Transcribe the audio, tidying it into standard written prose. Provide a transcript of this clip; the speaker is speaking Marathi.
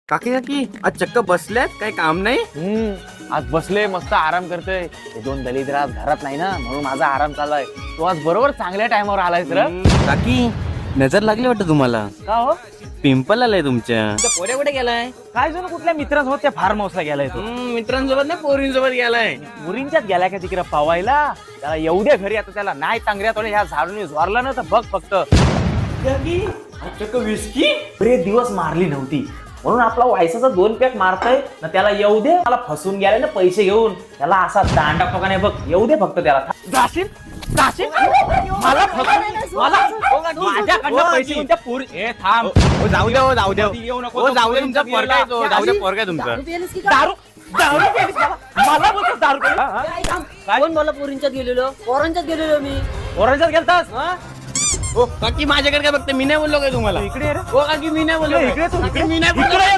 काकी काकी आज चक्क बसल्यात काही काम नाही. आज बसले मस्त आराम करतोय. हे दोन दलित आज घरात नाही ना, म्हणून माझा आराम चाललाय. तू आज बरोबर चांगल्या टायमावर आलाय तर. काकी नजर लागली वाटत तुम्हाला. का हो? पिंपल आलाय तुमच्या. पोऱ्या कुठे गेलाय? काय जण कुठल्या मित्रांसोबत त्या फार्म हाऊसला गेलाय तो. मित्रांसोबत ना पोरींसोबत गेलाय. मुरींच्यात गेलाय का तिकडे पवायला. त्याला एवढ्या घरी आता त्याला नाही चांगल्या थोड्या ह्या झाडून झोरला ना तर बघ फक्त. चक्क विस्की. बरेच दिवस मारली नव्हती म्हणून आपला वायसाचा 2 पॅक मारतोय ना. त्याला येऊ दे. मला फसून गेलाय ना पैसे घेऊन. त्याला असा दांडा का नाही बघ. येऊ दे फक्त त्याला. जाशील जाशील मला फसून मला माझ्याकडनं पैसे घेऊन त्या पोरी. ए थांब. जाऊ द्या हो, जाऊ द्या येऊ नको. हो, जाऊ द्या तुमचा पोरगा आहे तो. जाऊ द्या पोरगा तुमचा. दारू दारू प्यायलीस मला. मला बोलतो दारू प्यायली. कोण मला पोरींच्यात गेलेलो? पोरांच्यात गेलेलो मी. ओरंजात गेलतास. हो काकी माझ्याकडे काय बघते. मी नाही बोललो काय तुम्हाला. इकडे ये रे. हो काकी मी नाही बोललो. इकडे तू. काकी, मी नाही बोललो.